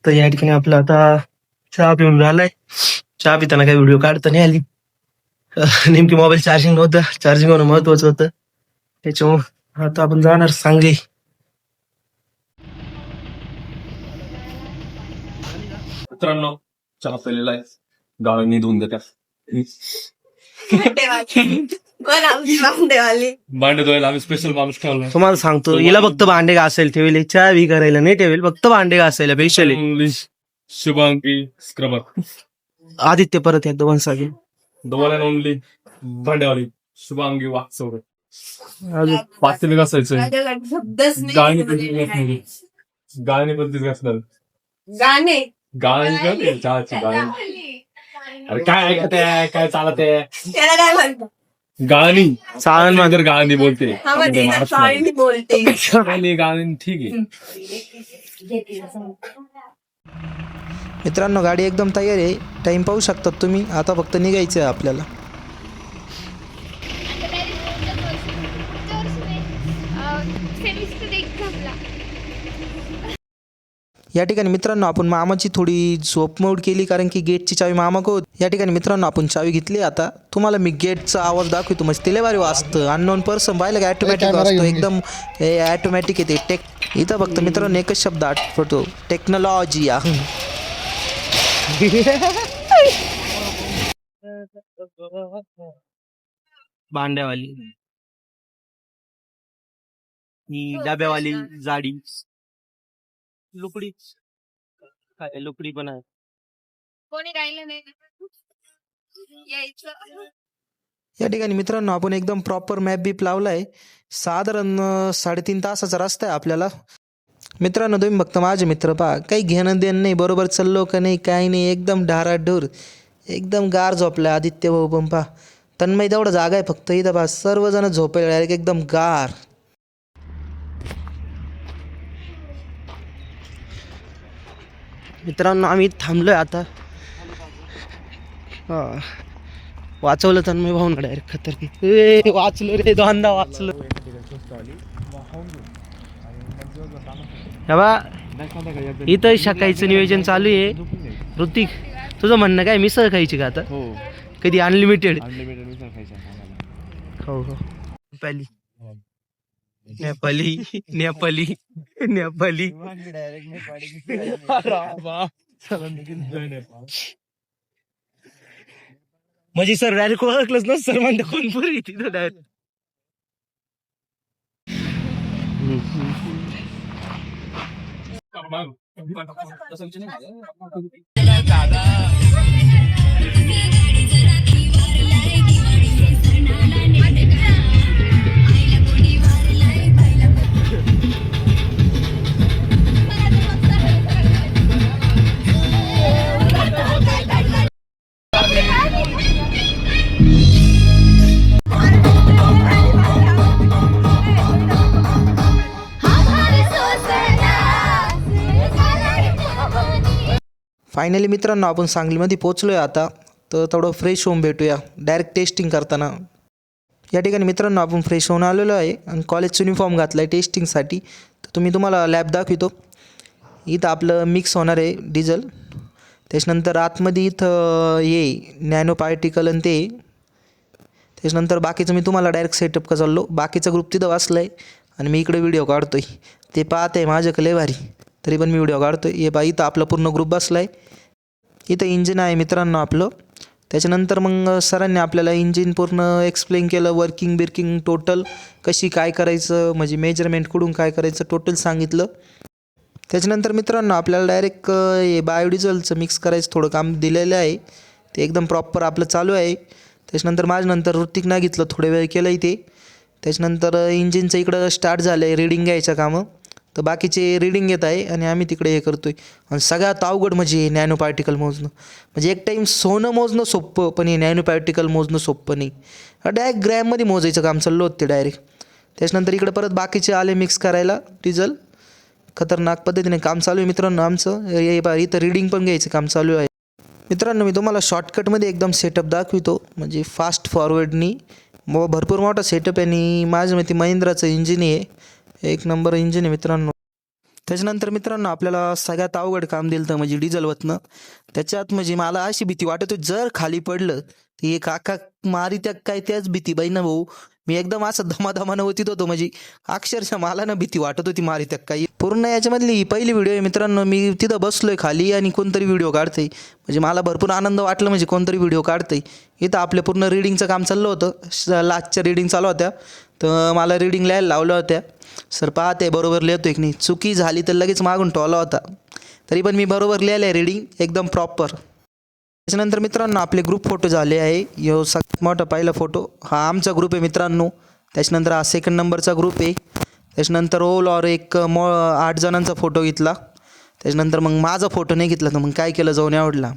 तर या ठिकाणी आपला आता चहा पिऊन झालाय. चहा पिताना काही व्हिडिओ काढता नाही आली. नेमकी मोबाईल चार्जिंग नव्हतं, चार्जिंग होणं महत्वाचं होतं. त्याच्यामुळे आता आपण जाणार सांगली. मित्रांनो चहा पेलेला आहे, गाळणी धुवून देत्या. भांडे धुवायला आम्ही स्पेशल माणूस ठेवला. तुम्हाला सांगतो, हिला फक्त भांडे घासायला ठेवले, चहा बी करायला नाही ठेवेल, फक्त भांडे घासायला स्पेशली. शुभांगी स्क्रबर, आदित्य परत एकदा वंसागी द वन अँड ओनली भांडेवाली शुभांगी वागचौरे. अजून पातेले घासायचंय, गाळणी पण तीच घासणार. गाळणी का चहाची गाळणी. अरे काय ऐकत आहे, काय चालत आहे? गाळणी चालन मग. जर गाळणी बोलते बोलते गाळणी ठीक आहे. मित्रांनो गाडी एकदम तयार आहे. टाइम पाहू शकतात तुम्ही. आता फक्त निघायचं आहे आपल्याला. या ठिकाणी मित्रांनो आपण मामाची थोडी झोपमोड केली, कारण की गेटची चावी मामा को. या ठिकाणी मित्रांनो आपण चावी घेतली. आता तुम्हाला मी गेटचा आवाज दाखवतो. म्हणजे तिला भारी वाजतं. अननोन पर्सन पाहिलं का ॲटोमॅटिक वाजतो, एकदम ॲटोमॅटिक येते. इथं फक्त मित्रांनो एकच शब्द आठवतो, टेक्नॉलॉजी. भांड्यावाली, ही डब्यावाली जाडी लुकडी, काय लुकडी पण आहे. कोणी राहिलं नाही यायचं. या ठिकाणी मित्रांनो आपण एकदम प्रॉपर मॅप बीप लावलाय. साधारण 3.5 तासाचा रस्ता आहे आपल्याला. मित्रांनो तुम्ही फक्त माझे मित्र पहा, काही घेणं देणं नाही, बरोबर चाललो का नाही काही नाही, एकदम ढाराढूर, एकदम गार झोपलाय आदित्य भाऊ पण पहा. तन्मय तेवढं जागा आहे फक्त इथं पहा, सर्वजण झोपायला डायरेक्ट एकदम गार. मित्रांनो आम्ही थांबलोय आता. वाचवलं तन्मय भाऊ ना डायरेक्ट खतर. वाचलो रे, दोनदा वाचलो. बा इथं शाकायचं नियोजन चालू आहे. ऋतिक तुझं म्हणणं काय, मिसळ खायची का आता? कधी अनलिमिटेड? हो हो. नेपाली नेपाली नेपाली नेपाली म्हणजे सर डायरेक्ट ओळखलंच ना सर, म्हणते कोण पुरी तिथं डायरेक्ट. फायनली मित्रांनो आपण सांगलीमध्ये पोचलो आहे आता. तर थोडं फ्रेश होऊन भेटूया डायरेक्ट टेस्टिंग करताना. या ठिकाणी मित्रांनो आपण फ्रेश होऊन आलेलो आहे आणि कॉलेजचा युनिफॉर्म घातला आहे टेस्टिंगसाठी. तर तुम्हाला लॅब दाखवतो. इथं आपलं मिक्स होणार आहे डिझेल. त्याच्यानंतर आतमध्ये इथं ये नॅनो पार्टिकल आणि ते. त्याच्यानंतर बाकीचं मी तुम्हाला डायरेक्ट सेटअप का चाललो. बाकीचा ग्रुप तिथं वाचला आहे आणि मी इकडे व्हिडिओ काढतो आहे. ते पाहत आहे माझ्याकडे लय भारी, तरी पण मी व्हिडिओ काढतो आहे. हे बा इथं आपला पूर्ण ग्रुप बसला आहे. इथं इंजिन आहे मित्रांनो आपलं. त्याच्यानंतर मग सरांनी आपल्याला इंजिन पूर्ण एक्सप्लेन केलं, वर्किंग बिर्किंग टोटल कशी काय करायचं, म्हणजे मेजरमेंट कुठून काय करायचं टोटल सांगितलं. त्याच्यानंतर मित्रांनो आपल्याला डायरेक्ट हे बायोडिझेलचं मिक्स करायचं थोडं काम दिलेलं आहे. ते एकदम प्रॉपर आपलं चालू आहे. त्याच्यानंतर माझ्यानंतर ऋतिक ना घेतलं, थोडे वेळ केलं आहे ते. त्याच्यानंतर इंजिनचं इकडं स्टार्ट झालं आहे, रिडिंग घ्यायचं कामं. तर बाकीचे रिडिंग येत आहे आणि आम्ही तिकडे हे करतो आहे. आणि सगळ्यात अवघड म्हणजे नॅनो पार्टिकल मोजणं. म्हणजे एक टाईम सोनं मोजणं सोपं, पण हे नॅनो पार्टिकल मोजणं सोपं नाही. डायरेक्ट ग्रॅममध्ये मोजायचं काम चाललं होतं ते डायरेक्ट. त्याच्यानंतर इकडे परत बाकीचे आले मिक्स करायला डिझेल. खतरनाक पद्धतीने काम चालू आहे मित्रांनो आमचं. इथं रिडिंग पण घ्यायचं काम चालू आहे. मित्रांनो मी तुम्हाला शॉर्टकटमध्ये एकदम सेटअप दाखवितो, म्हणजे फास्ट फॉरवर्डनी. भरपूर मोठा सेटअप आहे आणि माझ्या माहिती महिंद्राचं इंजिन आहे, एक नंबर इंजिन आहे मित्रांनो. त्याच्यानंतर मित्रांनो आपल्याला सगळ्यात अवघड काम दिलं तर म्हणजे डिझेल वतनं. त्याच्यात म्हणजे मला अशी भीती वाटत होती जर खाली पडलं तर हे काका मारी त्या काय त्याच भीती बाई ना भाऊ. मी एकदम असं दमादमानं होतीत होतो म्हणजे अक्षरशः मला ना भीती वाटत होती मारी त्या काही. पूर्ण याच्यामधली ही पहिली व्हिडिओ आहे मित्रांनो. मी तिथं बसलोय खाली आणि कोणतरी व्हिडिओ काढतंय म्हणजे मला भरपूर आनंद वाटला म्हणजे कोणतरी व्हिडिओ काढतंय. इथं आपलं पूर्ण रीडिंगचं काम चाललं होतं. लास्टच्या रीडिंग चालू होत्या तर मला रीडिंग लिहायला लावल्या होत्या. सर पाहते बरोबर लिहितोय की नाही. चुकी झाली तर लगेच मागून टोला होता. तरी पण मी बरोबर लिहिलं आहे रीडिंग एकदम प्रॉपर. त्याच्यानंतर मित्रांनो आपले ग्रुप फोटो झाले आहे. यो सगळ्यात मोठा पहिला फोटो हा आमचा ग्रुप आहे मित्रांनो. त्याच्यानंतर हा सेकंड नंबरचा ग्रुप आहे. त्याच्यानंतर ओल और एक 8 जणांचा फोटो घेतला. त्याच्यानंतर मग माझा फोटो नाही घेतला तर मग काय केलं जाऊन आवडला.